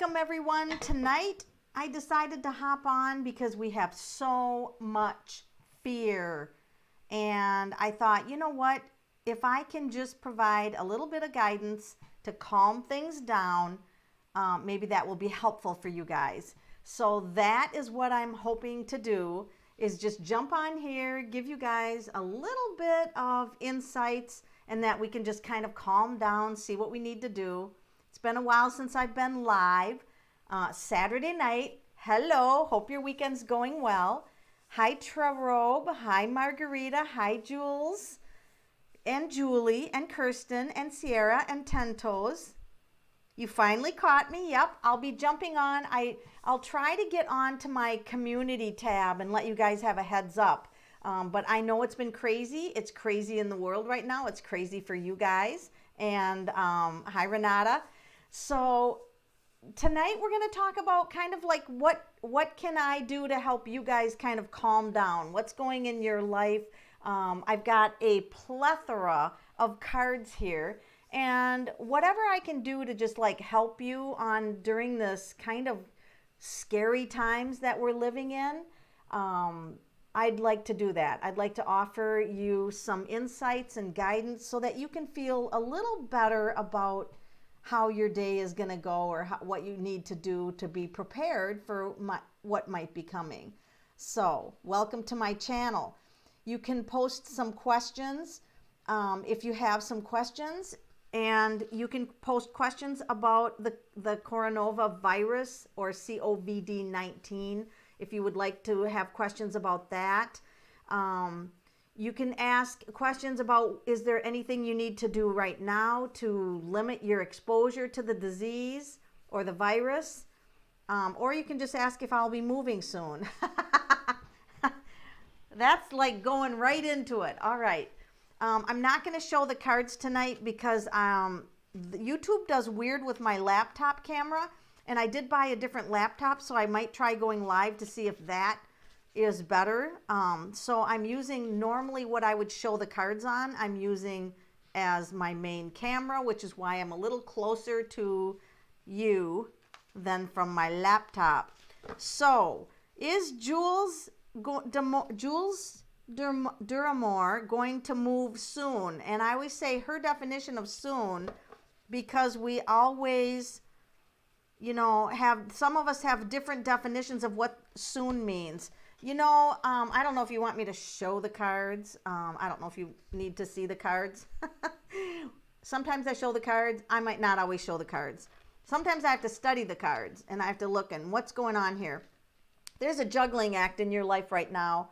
Welcome everyone. Tonight I decided to hop on because we have so much fear. And I thought, you know what? If I can just provide a little bit of guidance to calm things down, maybe that will be helpful for you guys. So that is what I'm hoping to do, is just jump on here, give you guys a little bit of insights, and that we can just kind of calm down, see what we need to do. It's been a while since I've been live. Saturday night. Hello. Hope your weekend's going well. Hi, Trerobe. Hi, Margarita. Hi, Jules. And Julie. And Kirsten. And Sierra. And Tentos. You finally caught me. Yep. I'll be jumping on. I'll try to get on to my community tab and let you guys have a heads up. But I know it's been crazy. It's crazy in the world right now. It's crazy for you guys. And hi, Renata. So tonight we're going to talk about kind of like what can I do to help you guys kind of calm down? What's going in your life? I've got a plethora of cards here, and whatever I can do to just like help you on during this kind of scary times that we're living in, I'd like to do that. I'd like to offer you some insights and guidance so that you can feel a little better about how your day is going to go, or what you need to do to be prepared for what might be coming. So welcome to my channel. You can post some questions if you have some questions, and you can post questions about the coronova virus, or COVID-19, if you would like to have questions about that. You can ask questions about, is there anything you need to do right now to limit your exposure to the disease or the virus? Or you can just ask if I'll be moving soon. That's like going right into it. All right. I'm not going to show the cards tonight because YouTube does weird with my laptop camera. And I did buy a different laptop, so I might try going live to see if that is better. So I'm using normally what I would show the cards on. I'm using as my main camera, which is why I'm a little closer to you than from my laptop. So is Jules Duramore going to move soon? And I always say her definition of soon, because we always, you know, some of us have different definitions of what soon means. You know, I don't know if you want me to show the cards. I don't know if you need to see the cards. Sometimes I show the cards. I might not always show the cards. Sometimes I have to study the cards, and I have to look and what's going on here. There's a juggling act in your life right now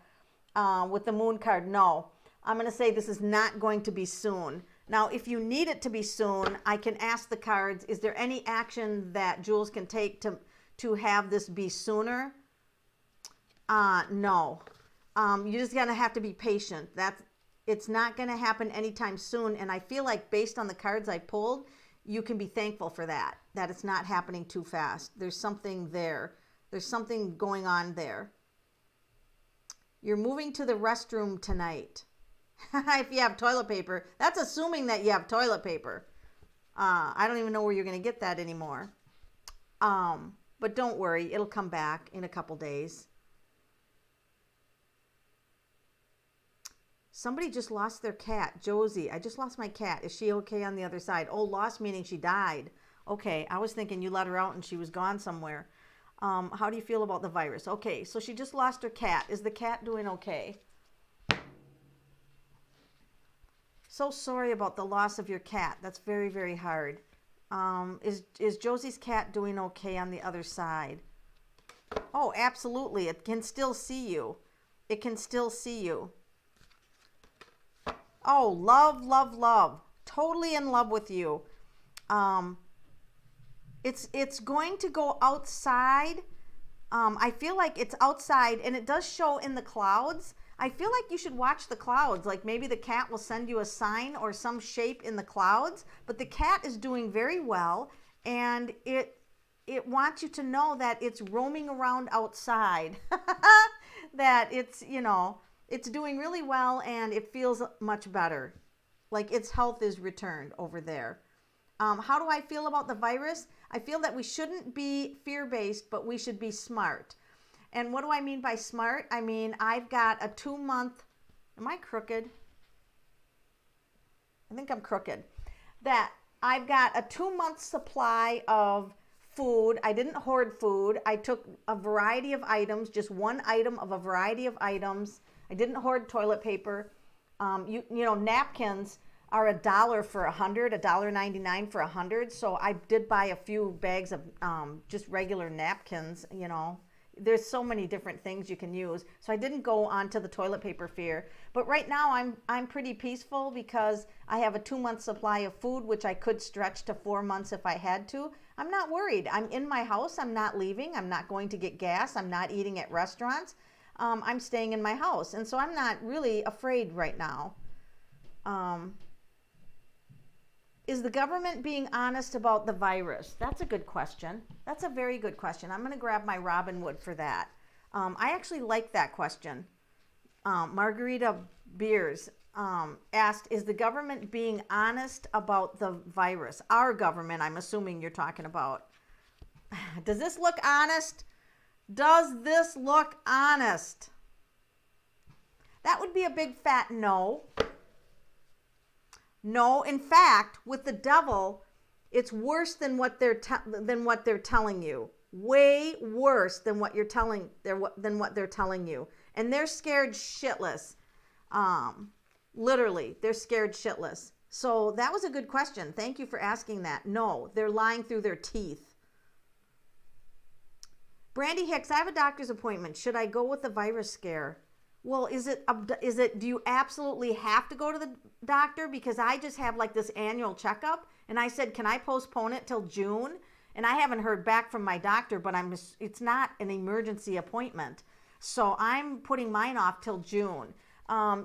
with the moon card. No, I'm going to say this is not going to be soon. Now, if you need it to be soon, I can ask the cards, is there any action that Jules can take to have this be sooner? No. You're just going to have to be patient. It's not going to happen anytime soon. And I feel like based on the cards I pulled, you can be thankful for that it's not happening too fast. There's something there. There's something going on there. You're moving to the restroom tonight. If you have toilet paper, that's assuming that you have toilet paper. I don't even know where you're going to get that anymore. But don't worry, it'll come back in a couple days. Somebody just lost their cat. Josie, I just lost my cat. Is she okay on the other side? Oh, lost meaning she died. Okay, I was thinking you let her out and she was gone somewhere. How do you feel about the virus? Okay, so she just lost her cat. Is the cat doing okay? So sorry about the loss of your cat. That's very, very hard. Is Josie's cat doing okay on the other side? Oh, absolutely. It can still see you. It can still see you. Oh, love, love, love. Totally in love with you. It's going to go outside. I feel like it's outside, and it does show in the clouds. I feel like you should watch the clouds. Like maybe the cat will send you a sign or some shape in the clouds. But the cat is doing very well, and it wants you to know that it's roaming around outside. That it's, you know, it's doing really well, and it feels much better. Like its health is returned over there. How do I feel about the virus? I feel that we shouldn't be fear-based, but we should be smart. And what do I mean by smart? I mean, I've got a 2-month, am I crooked? I think I'm crooked. That I've got a 2-month supply of food. I didn't hoard food. I took a variety of items, just one item of a variety of items. I didn't hoard toilet paper. You know, napkins are $1 for 100, $1.99 for 100. So I did buy a few bags of just regular napkins. You know, there's so many different things you can use. So I didn't go onto the toilet paper fear. But right now I'm pretty peaceful because I have a 2-month supply of food, which I could stretch to 4 months if I had to. I'm not worried. I'm in my house. I'm not leaving. I'm not going to get gas. I'm not eating at restaurants. I'm staying in my house. And so I'm not really afraid right now. Is the government being honest about the virus? That's a good question. That's a very good question. I'm going to grab my Robin Wood for that. I actually like that question. Margarita Beers asked, is the government being honest about the virus? Our government, I'm assuming you're talking about. Does this look honest? Does this look honest? That would be a big fat no. No, in fact, with the devil, it's worse than what they're telling you. Way worse than what they're telling you. And they're scared shitless. Literally, they're scared shitless. So that was a good question. Thank you for asking that. No, they're lying through their teeth. Brandy Hicks, I have a doctor's appointment. Should I go with the virus scare? Well, do you absolutely have to go to the doctor? Because I just have like this annual checkup, and I said, can I postpone it till June? And I haven't heard back from my doctor, but it's not an emergency appointment. So I'm putting mine off till June.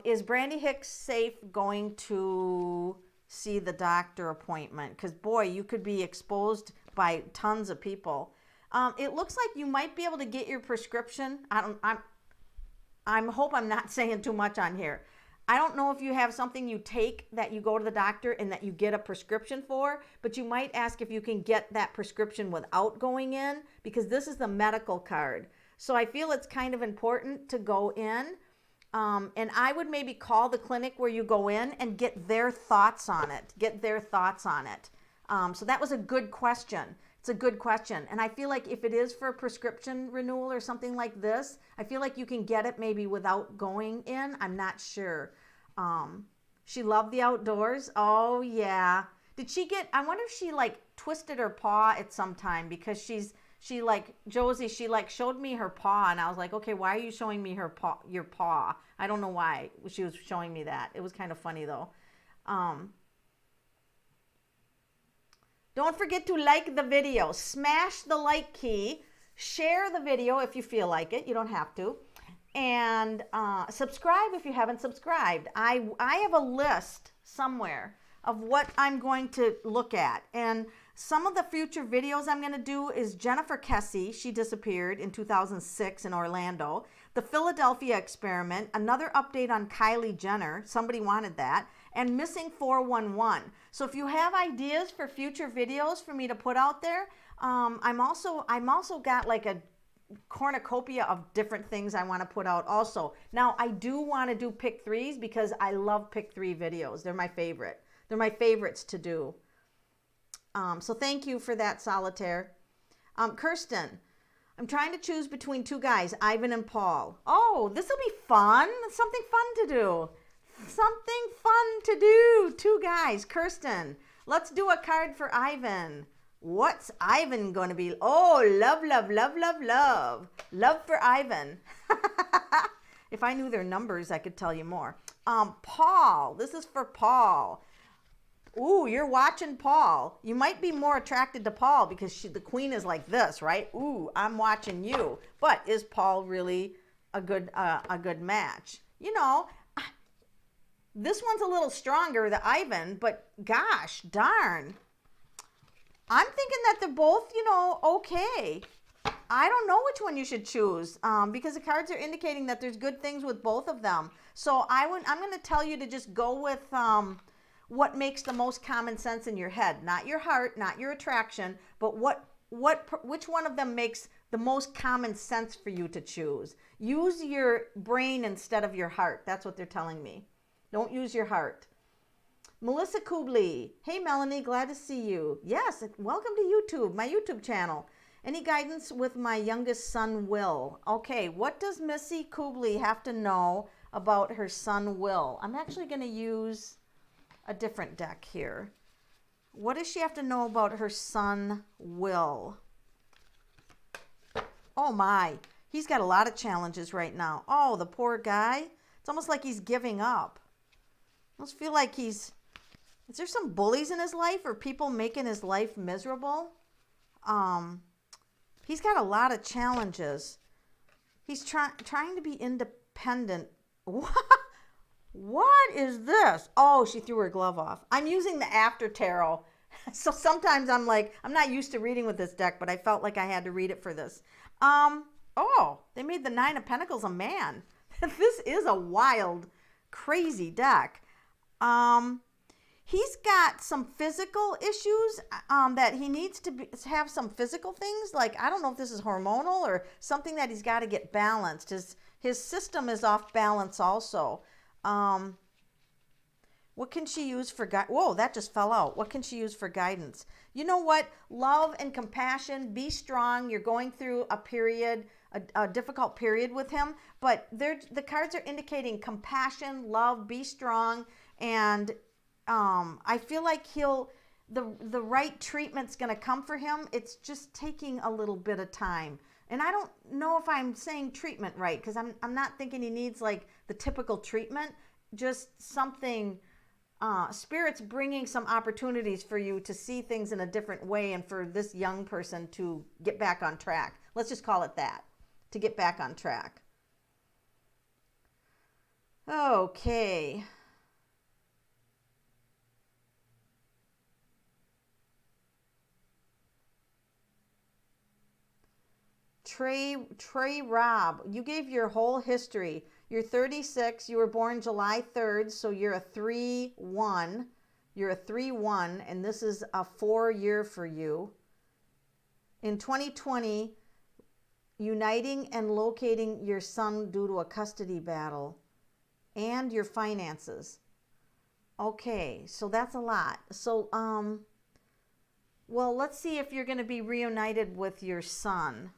Is Brandy Hicks safe going to see the doctor appointment? Because boy, you could be exposed by tons of people. It looks like you might be able to get your prescription. I hope I'm not saying too much on here. I don't know if you have something you take that you go to the doctor and that you get a prescription for, but you might ask if you can get that prescription without going in, because this is the medical card. So I feel it's kind of important to go in. And I would maybe call the clinic where you go in and get their thoughts on it. So that was a good question. It's a good question. And I feel like if it is for a prescription renewal or something like this, I feel like you can get it maybe without going in. I'm not sure. She loved the outdoors. Oh, yeah. I wonder if she like twisted her paw at some time, because Josie showed me her paw, and I was like, okay, why are you showing me your paw? I don't know why she was showing me that. It was kind of funny though. Don't forget to like the video. Smash the like key. Share the video if you feel like it. You don't have to. And subscribe if you haven't subscribed. I have a list somewhere of what I'm going to look at. And some of the future videos I'm going to do is Jennifer Kesse. She disappeared in 2006 in Orlando. The Philadelphia experiment. Another update on Kylie Jenner. Somebody wanted that. And Missing 411. So if you have ideas for future videos for me to put out there, I'm also got like a cornucopia of different things I want to put out also. Now I do want to do pick threes because I love pick three videos. They're my favorite. They're my favorites to do. So thank you for that, Solitaire. Kirsten, I'm trying to choose between two guys, Ivan and Paul. Oh, this will be fun. Something fun to do. Something fun to do. Two guys. Kirsten, let's do a card for Ivan. What's Ivan going to be? Oh, love, love, love, love, love. Love for Ivan. If I knew their numbers, I could tell you more. Paul, this is for Paul. Ooh, you're watching Paul. You might be more attracted to Paul because the queen is like this, right? Ooh, I'm watching you. But is Paul really a good match? You know, this one's a little stronger, the Ivan, but gosh darn. I'm thinking that they're both, okay. I don't know which one you should choose because the cards are indicating that there's good things with both of them. So I'm going to tell you to just go with what makes the most common sense in your head, not your heart, not your attraction, but which one of them makes the most common sense for you to choose. Use your brain instead of your heart. That's what they're telling me. Don't use your heart. Melissa Kubley. Hey, Melanie, glad to see you. Yes, welcome to YouTube, my YouTube channel. Any guidance with my youngest son, Will? Okay, what does Missy Kubley have to know about her son, Will? I'm actually going to use a different deck here. What does she have to know about her son, Will? Oh my, he's got a lot of challenges right now. Oh, the poor guy. It's almost like he's giving up. I almost feel like is there some bullies in his life or people making his life miserable? He's got a lot of challenges. He's trying to be independent. What is this? Oh, she threw her glove off. I'm using the after tarot. So sometimes I'm like, I'm not used to reading with this deck, but I felt like I had to read it for this. Oh, they made the Nine of Pentacles a man. This is a wild, crazy deck. He's got some physical issues that he needs to have some physical things. Like, I don't know if this is hormonal or something that he's got to get balanced. His system is off balance also. What can she use for Whoa, that just fell out. What can she use for guidance? You know what? Love and compassion. Be strong. You're going through a period, a difficult period with him. But the cards are indicating compassion, love, be strong. And I feel like the right treatment's going to come for him. It's just taking a little bit of time. And I don't know if I'm saying treatment right, because I'm not thinking he needs like the typical treatment, just something, Spirit's bringing some opportunities for you to see things in a different way and for this young person to get back on track. Let's just call it that, to get back on track. Okay. Trey Robb, you gave your whole history. You're 36. You were born July 3rd, so you're a 3-1. You're a 3-1, and this is a 4-year for you. In 2020, uniting and locating your son due to a custody battle and your finances. Okay, so that's a lot. So, well, let's see if you're going to be reunited with your son.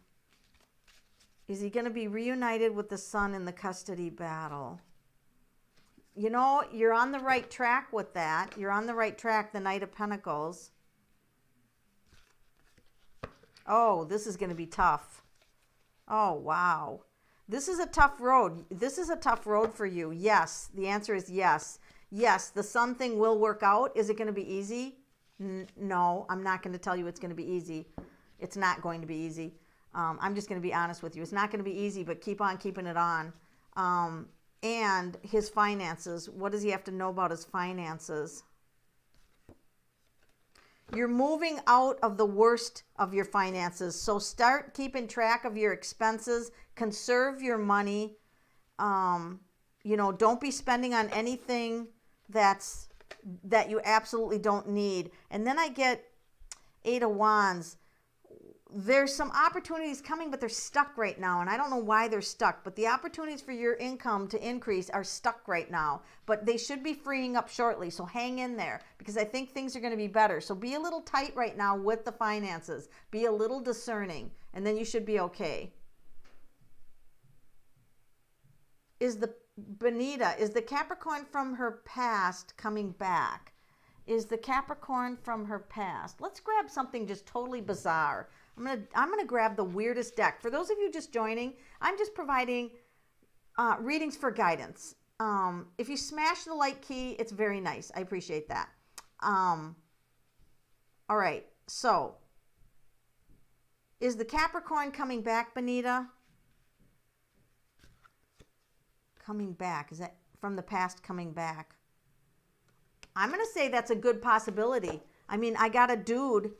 Is he going to be reunited with the son in the custody battle? You know, you're on the right track with that. You're on the right track, the Knight of Pentacles. Oh, this is going to be tough. Oh, wow. This is a tough road. This is a tough road for you. Yes, the answer is yes. Yes, the son thing will work out. Is it going to be easy? No, I'm not going to tell you it's going to be easy. It's not going to be easy. I'm just going to be honest with you. It's not going to be easy, but keep on keeping it on. And his finances. What does he have to know about his finances? You're moving out of the worst of your finances. So start keeping track of your expenses. Conserve your money. You know, don't be spending on anything that you absolutely don't need. And then I get 8 of Wands. There's some opportunities coming, but they're stuck right now. And I don't know why they're stuck, but the opportunities for your income to increase are stuck right now. But they should be freeing up shortly. So hang in there, because I think things are going to be better. So be a little tight right now with the finances. Be a little discerning, and then you should be okay. Is the Capricorn from her past coming back? Is the Capricorn from her past? Let's grab something just totally bizarre. I'm gonna grab the weirdest deck. For those of you just joining, I'm just providing readings for guidance. If you smash the like key, it's very nice. I appreciate that. All right. So, is the Capricorn coming back, Benita? Coming back. Is that from the past coming back? I'm going to say that's a good possibility. I mean, I got a dude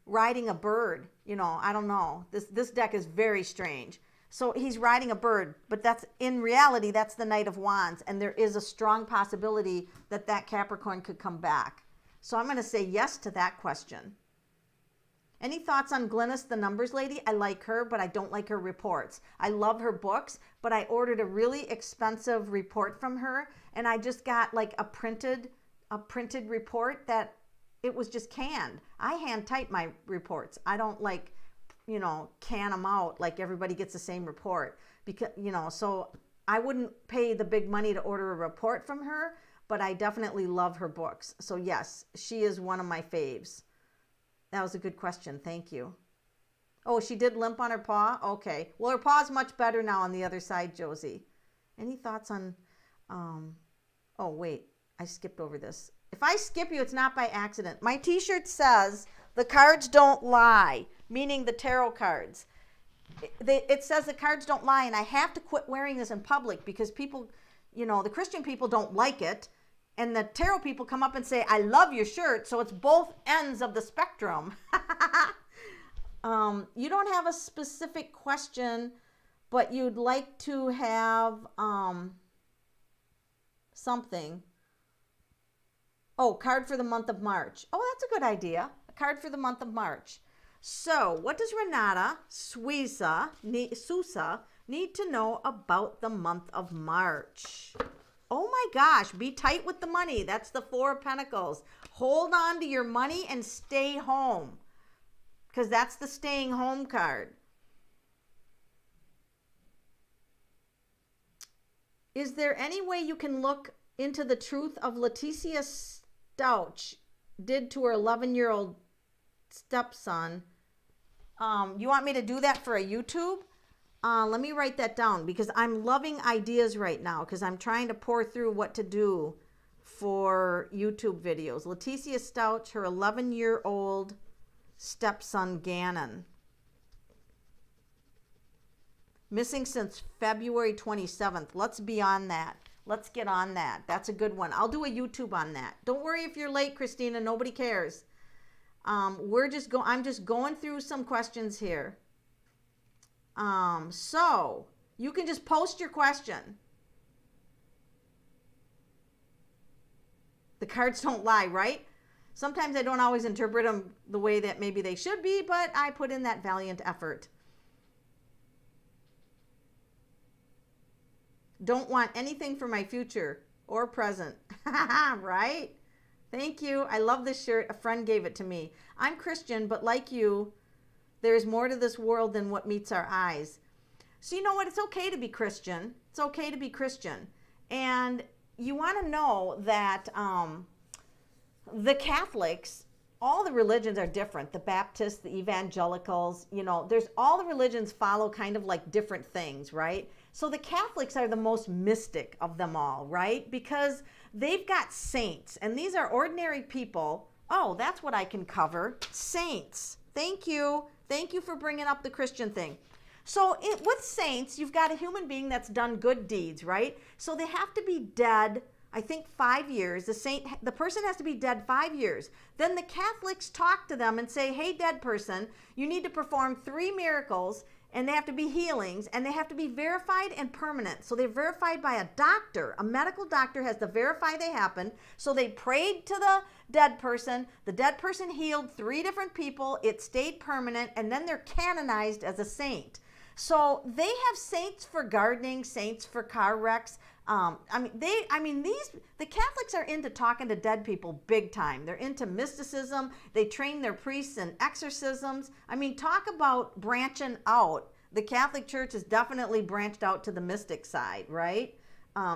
riding a bird. You know, I don't know. This deck is very strange. So he's riding a bird, but that's in reality, that's the Knight of Wands. And there is a strong possibility that that Capricorn could come back. So I'm going to say yes to that question. Any thoughts on Glynis, the numbers lady? I like her, but I don't like her reports. I love her books, but I ordered a really expensive report from her, and I just got like a printed report that it was just canned. I hand type my reports. I don't like, can them out like everybody gets the same report, because, so I wouldn't pay the big money to order a report from her, but I definitely love her books. So yes, she is one of my faves. That was a good question. Thank you. Oh, she did limp on her paw? Okay. Well, her paw's much better now on the other side, Josie. Any thoughts on, oh, wait, I skipped over this. If I skip you, it's not by accident. My t-shirt says, the cards don't lie, meaning the tarot cards. It says the cards don't lie, and I have to quit wearing this in public because people, the Christian people don't like it. And the tarot people come up and say, I love your shirt. So it's both ends of the spectrum. You don't have a specific question, but you'd like to have something. Oh, card for the month of March. Oh, that's a good idea. A card for the month of March. So what does Renata Sousa need to know about the month of March? Oh my gosh, be tight with the money. That's the Four of Pentacles. Hold on to your money and stay home, because that's the staying home card. Is there any way you can look into the truth of Leticia Stouch did to her 11-year-old stepson? You want me to do that for a YouTube? Let me write that down, because I'm loving ideas right now, because I'm trying to pour through what to do for YouTube videos. Leticia Stouch, her 11-year-old stepson Gannon. Missing since February 27th. Let's be on that. Let's get on that. That's a good one. I'll do a YouTube on that. Don't worry if you're late, Christina. Nobody cares. I'm just going through some questions here. So you can just post your question. The cards don't lie, right? Sometimes I don't always interpret them the way that maybe they should be, but I put in that valiant effort. Don't want anything for my future or present. Right? Thank you. I love this shirt. A friend gave it to me. I'm Christian, but like you, there's more to this world than what meets our eyes. So you know what? It's okay to be Christian. It's okay to be Christian. And you want to know that the Catholics, all the religions are different. The Baptists, the evangelicals, there's all the religions follow kind of like different things, right? So the Catholics are the most mystic of them all, right? Because they've got saints, and these are ordinary people. Oh, that's what I can cover. Saints. Thank you. Thank you for bringing up the Christian thing. So with saints, you've got a human being that's done good deeds, right? So they have to be dead, I think 5 years. The person has to be dead 5 years. Then the Catholics talk to them and say, hey, dead person, you need to perform 3 miracles, and they have to be healings, and they have to be verified and permanent. So they're verified by a doctor. A medical doctor has to verify they happened. So they prayed to the dead person. The dead person healed 3 different people. It stayed permanent, and then they're canonized as a saint. So they have saints for gardening, saints for car wrecks. The Catholics are into talking to dead people big time. They're into mysticism. They train their priests in exorcisms. Talk about branching out. The Catholic Church is definitely branched out to the mystic side, right?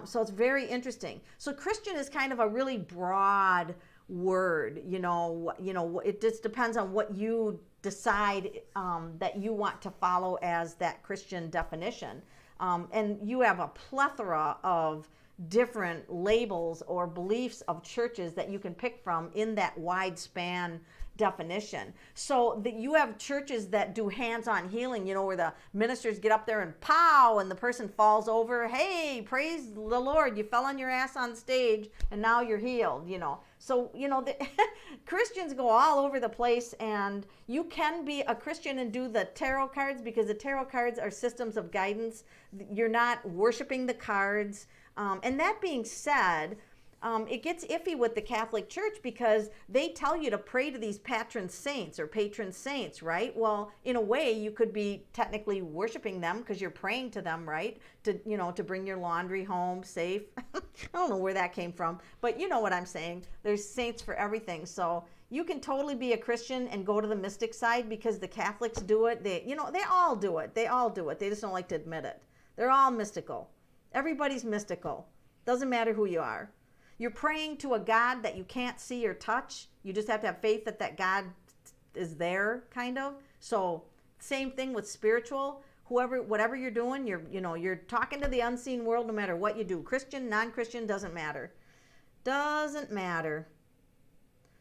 So it's very interesting. So Christian is kind of a really broad word. It just depends on what you decide that you want to follow as that Christian definition. And you have a plethora of different labels or beliefs of churches that you can pick from in that wide span definition. So that you have churches that do hands-on healing, where the ministers get up there and pow, and the person falls over. Hey, praise the Lord, you fell on your ass on stage and now you're healed. So, the Christians go all over the place, and you can be a Christian and do the tarot cards, because the tarot cards are systems of guidance. You're not worshiping the cards. And that being said, it gets iffy with the Catholic Church, because they tell you to pray to these patron saints, right? Well, in a way, you could be technically worshiping them, because you're praying to them, right? To bring your laundry home safe. I don't know where that came from, but you know what I'm saying. There's saints for everything. So you can totally be a Christian and go to the mystic side, because the Catholics do it. They all do it. They all do it. They just don't like to admit it. They're all mystical. Everybody's mystical. Doesn't matter who you are. You're praying to a God that you can't see or touch. You just have to have faith that God is there, kind of. So same thing with spiritual. Whatever you're doing, you're talking to the unseen world, no matter what you do. Christian, non-Christian, doesn't matter. Doesn't matter.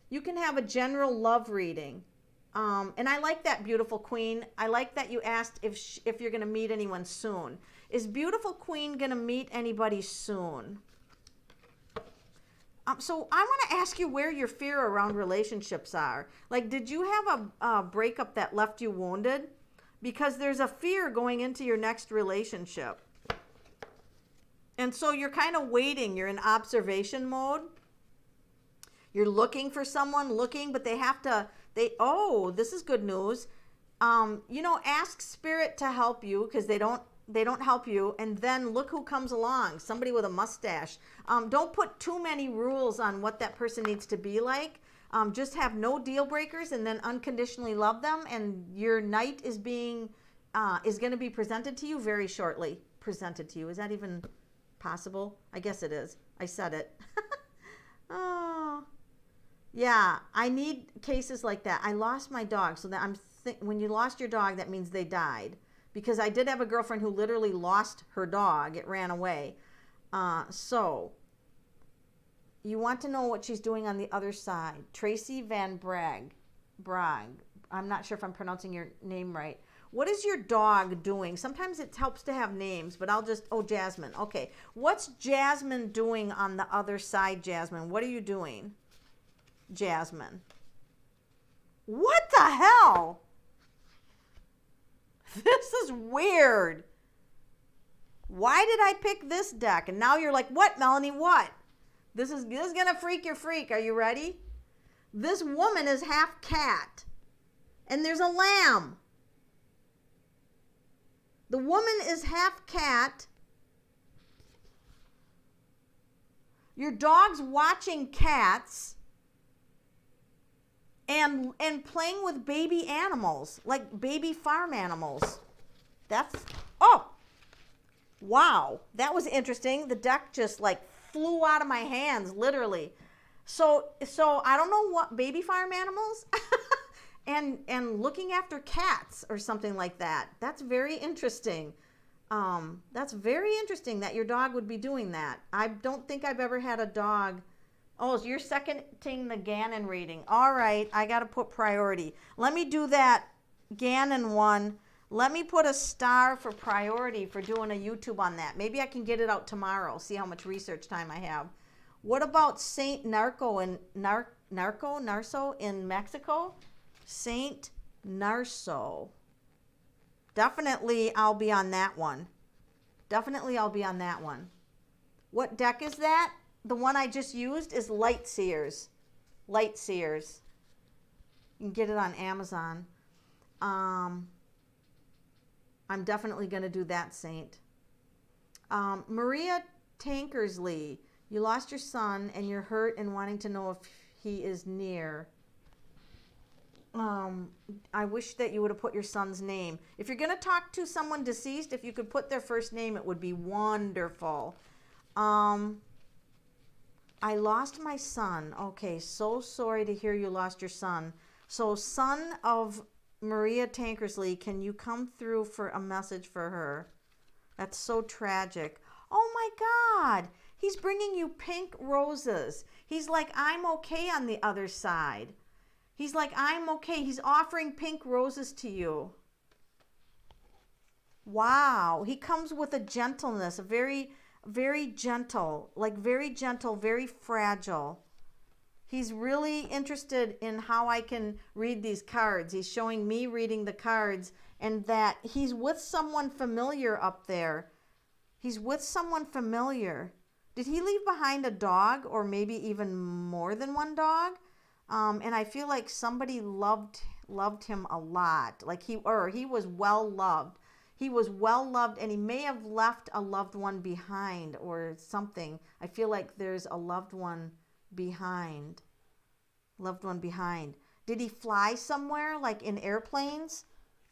You can have a general love reading. And I like that, beautiful queen. I like that you asked if you're going to meet anyone soon. Is beautiful queen going to meet anybody soon? So I want to ask you where your fear around relationships are. Like, did you have a breakup that left you wounded? Because there's a fear going into your next relationship. And so you're kind of waiting. You're in observation mode. You're looking for someone, but this is good news. Ask spirit to help you, because they don't help you, and then look who comes along, somebody with a mustache. Don't put too many rules on what that person needs to be like. Just have no deal breakers, and then unconditionally love them, and your knight is going to be presented to you very shortly. Presented to you. Is that even possible? I guess it is. I said it. Oh, yeah, I need cases like that. I lost my dog, so that when you lost your dog, that means they died. Because I did have a girlfriend who literally lost her dog. It ran away. So you want to know what she's doing on the other side. Tracy Van Bragg. I'm not sure if I'm pronouncing your name right. What is your dog doing? Sometimes it helps to have names, but Jasmine. Okay. What's Jasmine doing on the other side, Jasmine? What are you doing, Jasmine? What the hell? This is weird. Why did I pick this deck? And now you're like, what, Melanie, what? This is going to freak your freak. Are you ready? This woman is half cat. And there's a lamb. The woman is half cat. Your dog's watching cats. And playing with baby animals, like baby farm animals. Wow, that was interesting. The deck just like flew out of my hands, literally. So I don't know what, baby farm animals and looking after cats or something like that. That's very interesting. That's very interesting that your dog would be doing that. I don't think I've ever had a dog. Oh, so you're seconding the Gannon reading. All right, I got to put priority. Let me do that Gannon one. Let me put a star for priority for doing a YouTube on that. Maybe I can get it out tomorrow, see how much research time I have. What about Saint Narco in Mexico? Saint Narso. Definitely I'll be on that one. What deck is that? The one I just used is Light Seers. You can get it on Amazon. I'm definitely going to do that, Saint. Maria Tankersley, you lost your son and you're hurt and wanting to know if he is near. I wish that you would have put your son's name. If you're going to talk to someone deceased, if you could put their first name, it would be wonderful. I lost my son. Okay, so sorry to hear you lost your son. So, son of Maria Tankersley, can you come through for a message for her? That's so tragic. Oh my God, he's bringing you pink roses. He's like, I'm okay on the other side. He's like, I'm okay. He's offering pink roses to you. Wow. He comes with a gentleness, a very, very gentle, like very gentle, very fragile. He's really interested in how I can read these cards. He's showing me reading the cards, and that he's with someone familiar up there. He's with someone familiar. Did he leave behind a dog, or maybe even more than one dog? And I feel like somebody loved him a lot. Like he was well loved. He was well loved, and he may have left a loved one behind or something. I feel like there's a loved one behind. Loved one behind. Did he fly somewhere, like in airplanes?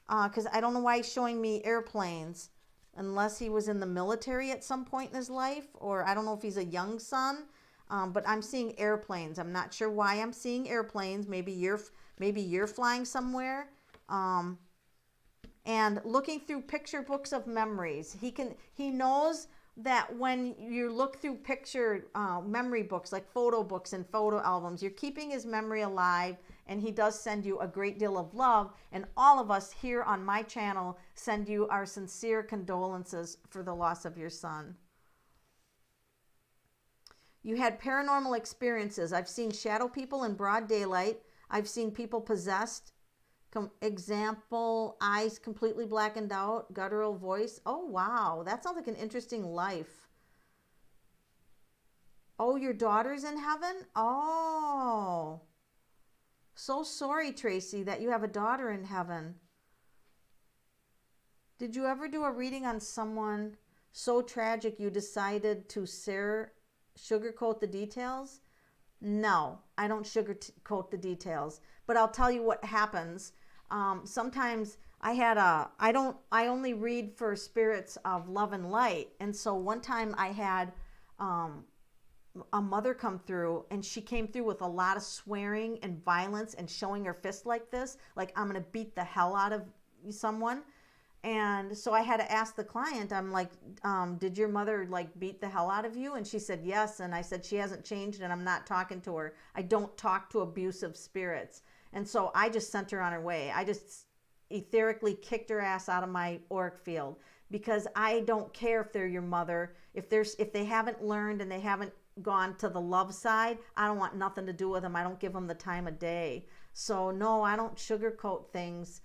Because I don't know why he's showing me airplanes, unless he was in the military at some point in his life, or I don't know if he's a young son. But I'm seeing airplanes. I'm not sure why I'm seeing airplanes. Maybe you're flying somewhere. And looking through picture books of memories. He knows that when you look through picture memory books, like photo books and photo albums, you're keeping his memory alive, and he does send you a great deal of love. And all of us here on my channel send you our sincere condolences for the loss of your son. You had paranormal experiences. I've seen shadow people in broad daylight. I've seen people possessed. Example, eyes completely blackened out, guttural voice. Oh, wow. That sounds like an interesting life. Oh, your daughter's in heaven? Oh. So sorry, Tracy, that you have a daughter in heaven. Did you ever do a reading on someone so tragic you decided to sugarcoat the details? No, I don't sugarcoat the details, but I'll tell you what happens. Sometimes I only read for spirits of love and light. And so one time I had a mother come through, and she came through with a lot of swearing and violence and showing her fist like this, like I'm going to beat the hell out of someone. And so I had to ask the client, I'm like, did your mother like beat the hell out of you? And she said, yes. And I said, she hasn't changed, and I'm not talking to her. I don't talk to abusive spirits. And so I just sent her on her way. I just etherically kicked her ass out of my auric field, because I don't care if they're your mother. If they haven't learned and they haven't gone to the love side, I don't want nothing to do with them. I don't give them the time of day. So no, I don't sugarcoat things.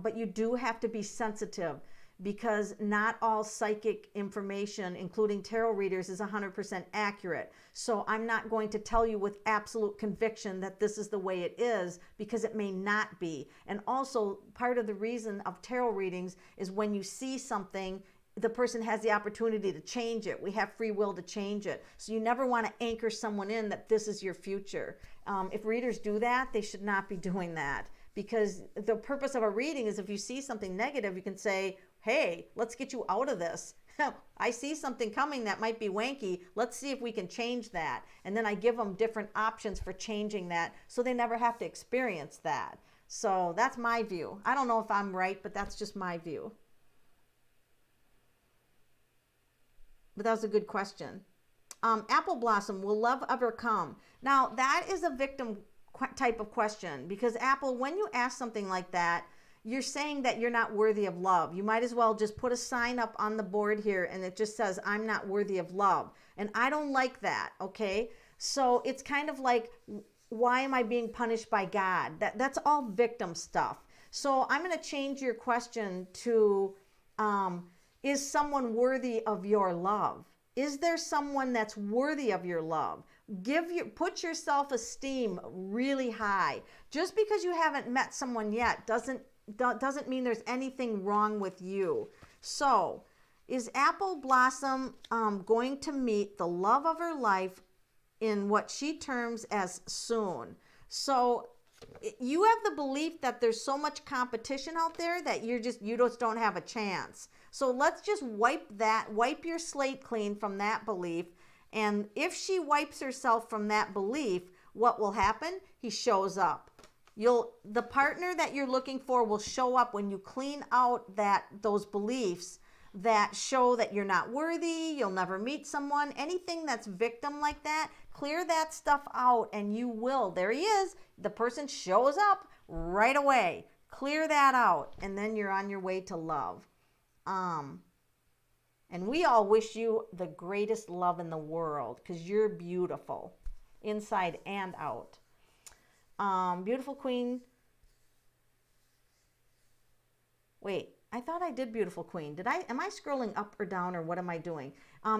But you do have to be sensitive, because not all psychic information, including tarot readers, is 100% accurate. So I'm not going to tell you with absolute conviction that this is the way it is, because it may not be. And also, part of the reason of tarot readings is when you see something, the person has the opportunity to change it. We have free will to change it. So you never want to anchor someone in that this is your future. If readers do that, they should not be doing that. Because the purpose of a reading is, if you see something negative, you can say, hey, let's get you out of this. I see something coming that might be wanky. Let's see if we can change that. And then I give them different options for changing that, so they never have to experience that. So that's my view. I don't know if I'm right, but that's just my view. But that was a good question. Apple Blossom, will love ever come? Now, that is a victim type of question, because Apple, when you ask something like that, you're saying that you're not worthy of love. You might as well just put a sign up on the board here, and it just says, I'm not worthy of love. And I don't like that, okay? So it's kind of like, why am I being punished by God? That's all victim stuff. So I'm going to change your question to, is someone worthy of your love? Is there someone that's worthy of your love? Put your self-esteem really high. Just because you haven't met someone yet doesn't mean there's anything wrong with you. So, is Apple Blossom going to meet the love of her life in what she terms as soon? So, you have the belief that there's so much competition out there that you just don't have a chance. So let's just wipe your slate clean from that belief. And if she wipes herself from that belief, what will happen? He shows up. The partner that you're looking for will show up when you clean out those beliefs. that show that you're not worthy, you'll never meet someone, anything that's victim like that, clear that stuff out and you will. There he is. The person shows up right away. Clear that out and then you're on your way to love. And we all wish you the greatest love in the world because you're beautiful inside and out. Beautiful Queen. Wait, I thought I did Beautiful Queen. Am I scrolling up or down or what am I doing?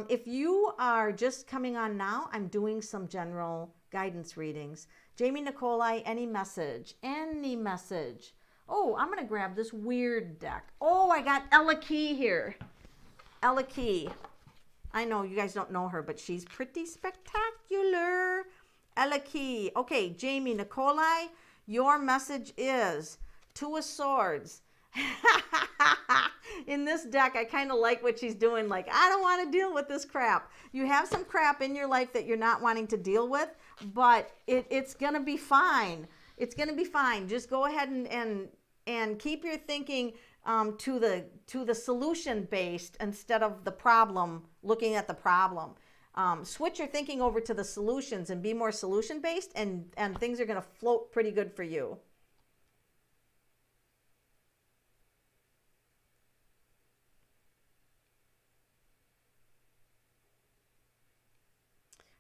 If you are just coming on now, I'm doing some general guidance readings. Jamie Nicolai, any message? Any message? Oh, I'm going to grab this weird deck. Oh, I got Ella Key here. Ella Key. I know you guys don't know her, but she's pretty spectacular. Ella Key. Okay, Jamie Nicolai, your message is Two of Swords. In this deck, I kind of like what she's doing. Like, I don't want to deal with this crap. You have some crap in your life that you're not wanting to deal with, but it's going to be fine. It's going to be fine. Just go ahead and keep your thinking to the solution based instead of the problem, looking at the problem. Switch your thinking over to the solutions and be more solution based, and things are going to float pretty good for you.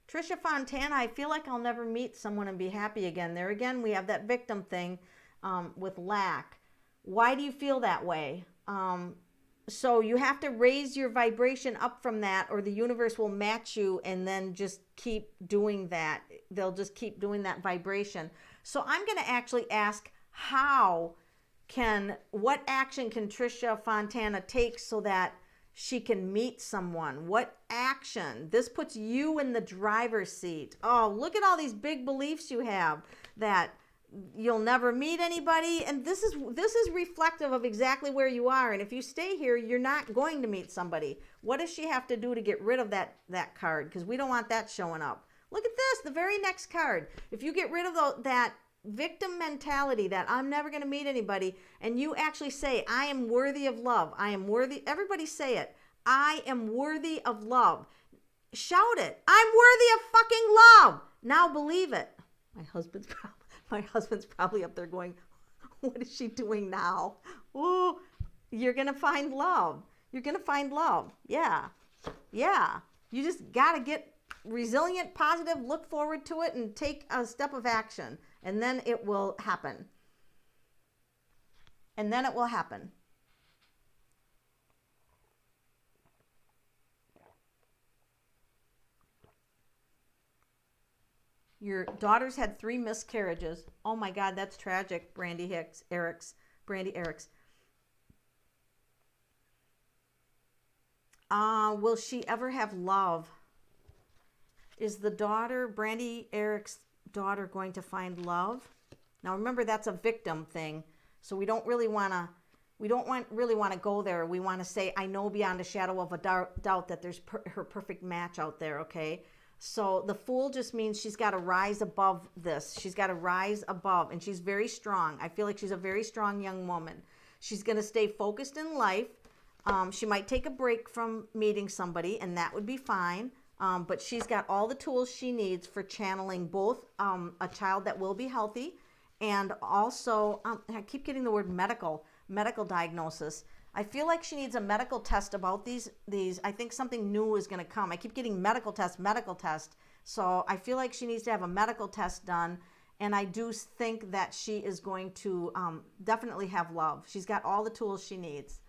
Trisha Fontana, I feel like I'll never meet someone and be happy again. There again, we have that victim thing with lack. Why do you feel that way? So you have to raise your vibration up from that, or the universe will match you and then just keep doing that. They'll just keep doing that vibration. So I'm going to actually ask what action can Trisha Fontana take so that she can meet someone? What action? This puts you in the driver's seat. Oh, look at all these big beliefs you have that you'll never meet anybody, and this is reflective of exactly where you are. And if you stay here, you're not going to meet somebody. What does she have to do to get rid of that card? Because we don't want that showing up. Look at this, the very next card. If you get rid of that victim mentality that I'm never going to meet anybody, and you actually say, I am worthy of love. I am worthy. Everybody say it. I am worthy of love. Shout it. I'm worthy of fucking love. Now believe it. My husband's probably up there going, what is she doing now? Oh, you're going to find love. You're going to find love. Yeah. Yeah. You just got to get resilient, positive, look forward to it, and take a step of action. And then it will happen. And then it will happen. Your daughter's had 3 miscarriages. Oh my God, that's tragic, Brandy Erics. Will she ever have love? Is the daughter, Brandy Eric's daughter, going to find love? Now remember, that's a victim thing. So we don't really want to go there. We want to say, I know beyond a shadow of a doubt that there's her perfect match out there, okay? So the Fool just means she's got to rise above this. She's got to rise above, and she's very strong. I feel like she's a very strong young woman. She's going to stay focused in life. She might take a break from meeting somebody, and that would be fine. But she's got all the tools she needs for channeling both a child that will be healthy, and also, I keep getting the word medical diagnosis. I feel like she needs a medical test about these. I think something new is going to come. I keep getting medical test. So I feel like she needs to have a medical test done. And I do think that she is going to definitely have love. She's got all the tools she needs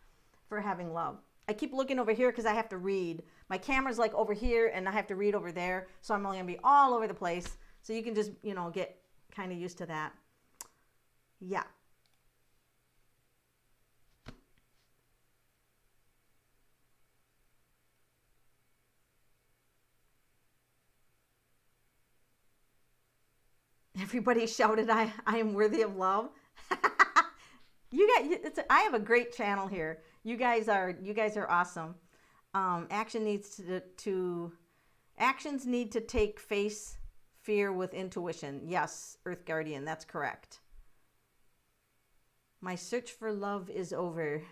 for having love. I keep looking over here because I have to read. My camera's like over here and I have to read over there. So I'm only going to be all over the place. So you can just, get kind of used to that. Yeah. Everybody shouted, I am worthy of love. I have a great channel here. You guys are awesome. Actions need to face fear with intuition. Yes, Earth Guardian, that's correct. My search for love is over.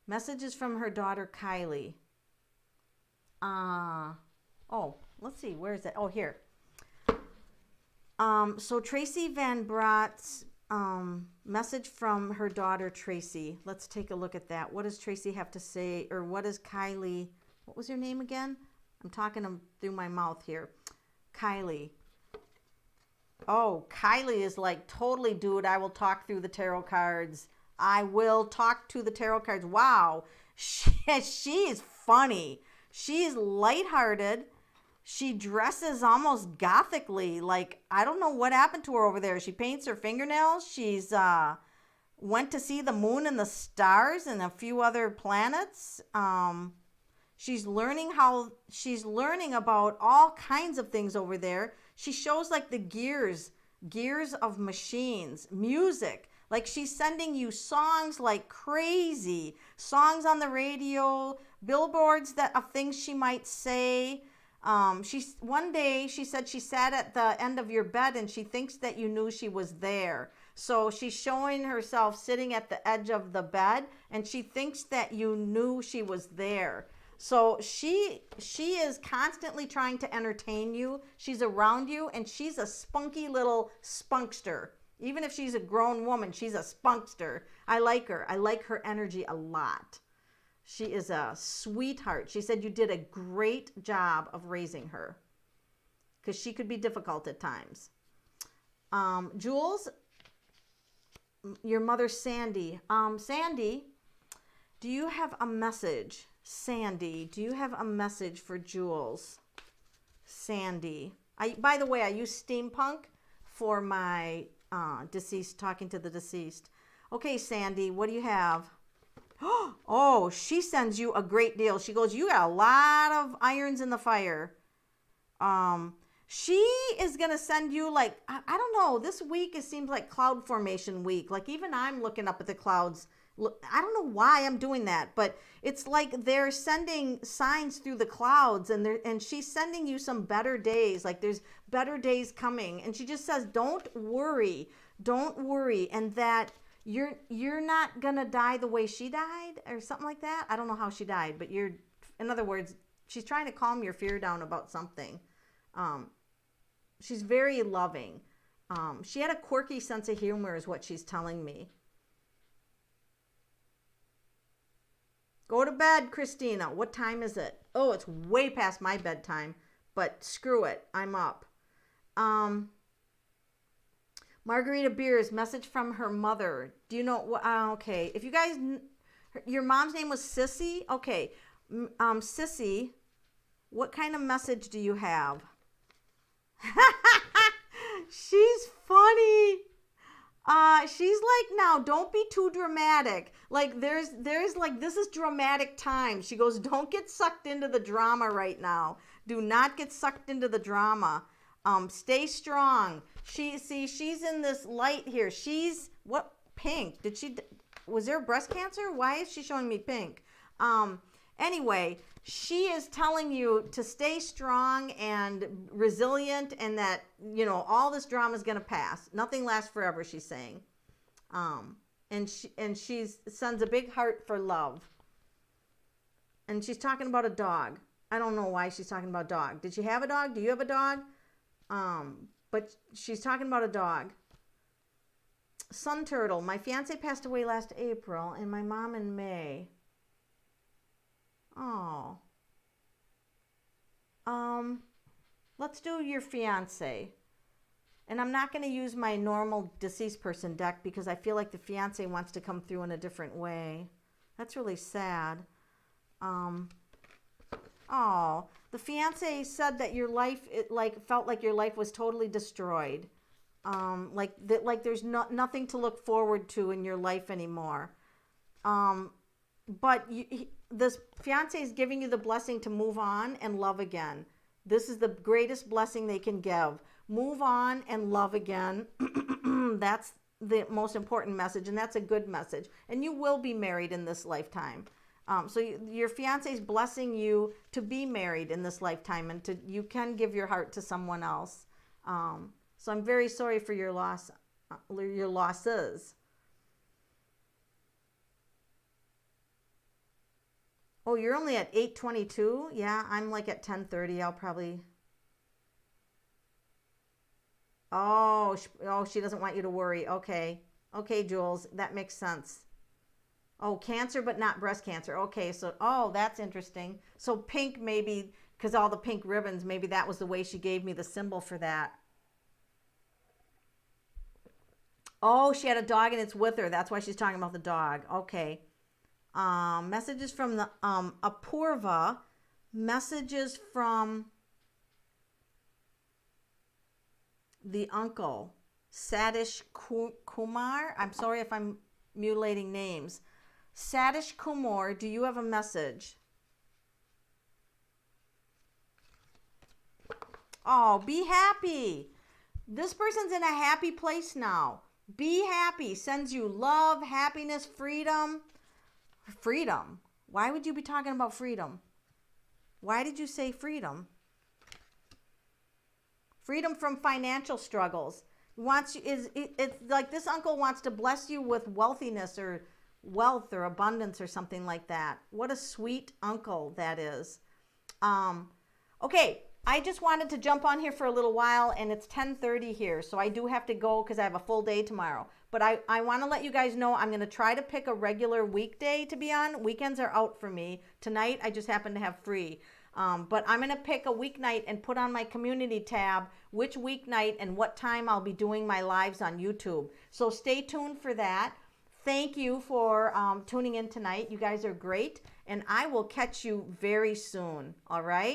Messages from her daughter, Kylie. Oh, let's see. Where is it? Oh, here. So Tracy Van Brat's message from her daughter, Tracy. Let's take a look at that. What does Tracy have to say? Or what does Kylie, what was her name again? I'm talking through my mouth here. Kylie. Oh, Kylie is like, totally, dude, I will talk through the tarot cards. I will talk to the tarot cards. Wow. She is funny. She's lighthearted. She dresses almost gothically. Like, I don't know what happened to her over there. She paints her fingernails. She's went to see the moon and the stars and a few other planets. She's learning about all kinds of things over there. She shows like the gears of machines, music. Like she's sending you songs like crazy, songs on the radio, billboards of things she might say. One day she said she sat at the end of your bed and she thinks that you knew she was there. So she's showing herself sitting at the edge of the bed and she thinks that you knew she was there. So she is constantly trying to entertain you. She's around you and she's a spunky little spunkster. Even if she's a grown woman, she's a spunkster. I like her. I like her energy a lot. She is a sweetheart. She said you did a great job of raising her because she could be difficult at times. Jules, your mother, Sandy. Sandy, do you have a message? Sandy, do you have a message for Jules? Sandy. By the way, I use steampunk for my deceased, talking to the deceased. Okay, Sandy, what do you have? Oh, she sends you a great deal. She goes, you got a lot of irons in the fire. She is going to send you like, I don't know, this week it seems like cloud formation week. Like even I'm looking up at the clouds. I don't know why I'm doing that, but it's like they're sending signs through the clouds and she's sending you some better days. Like there's better days coming. And she just says, don't worry. And that you're not going to die the way she died or something like that. I don't know how she died, but in other words, she's trying to calm your fear down about something. She's very loving. She had a quirky sense of humor is what she's telling me. Go to bed, Christina. What time is it? Oh, it's way past my bedtime, but screw it. I'm up. Margarita Beers, message from her mother. Do you know what? Okay. If you guys, your mom's name was Sissy? Okay. Sissy, what kind of message do you have? She's funny. She's like, now don't be too dramatic. Like there's like, this is dramatic time. She goes, don't get sucked into the drama right now. Do not get sucked into the drama. Stay strong. She's in this light here. She's what? Pink. Was there breast cancer? Why is she showing me pink? Anyway, she is telling you to stay strong and resilient and that, all this drama is going to pass. Nothing lasts forever, she's saying. And she sends a big heart for love. And she's talking about a dog. I don't know why she's talking about a dog. Did she have a dog? Do you have a dog? But she's talking about a dog. Sun Turtle. My fiance passed away last April and my mom in May. Oh. Let's do your fiance. And I'm not going to use my normal deceased person deck because I feel like the fiance wants to come through in a different way. That's really sad. The fiance said that your life, felt like your life was totally destroyed. Like there's nothing to look forward to in your life anymore. But this fiance is giving you the blessing to move on and love again. This is the greatest blessing they can give. Move on and love again. That's the most important message, and that's a good message. And you will be married in this lifetime. So your fiance is blessing you to be married in this lifetime, and you can give your heart to someone else. So I'm very sorry for your loss, your losses. Do you have a dog? Do you have a dog? Okay. Let's do your fiance. And I'm not going to use my normal deceased person deck because I feel like the fiance wants to come through in a different way. That's really sad. Let's do your fiance. And I'm not going to use my normal deceased person deck because I feel like the fiance wants to come through in a different way. So I'm very sorry for your loss, your losses. Oh, you're only at 8:22? Yeah, I'm like at 10:30. I'll probably. Oh, she doesn't want you to worry. Okay. Okay, Jules, that makes sense. Oh, cancer, but not breast cancer. Okay, so, oh, that's interesting. So pink, maybe, because all the pink ribbons, maybe that was the way she gave me the symbol for that. Oh, she had a dog and it's with her. That's why she's talking about the dog. Okay. Messages from the Apurva. Messages from the uncle, Satish Kumar. I'm sorry if I'm mutilating names. Satish Kumar, do you have a message? Oh, be happy. This person's in a happy place now. Be happy. Sends you love, happiness, freedom. Freedom. Why would you be talking about freedom? Why did you say freedom? Freedom from financial struggles. It's like this uncle wants to bless you with wealthiness or wealth or abundance or something like that. What a sweet uncle that is. Okay, I just wanted to jump on here for a little while, and it's 10:30 here, so I do have to go because I have a full day tomorrow. But I want to let you guys know I'm going to try to pick a regular weekday to be on. Weekends are out for me. Tonight, I just happen to have free. But I'm going to pick a weeknight and put on my community tab which weeknight and what time I'll be doing my lives on YouTube. So stay tuned for that. Thank you for tuning in tonight. You guys are great, and I will catch you very soon. All right?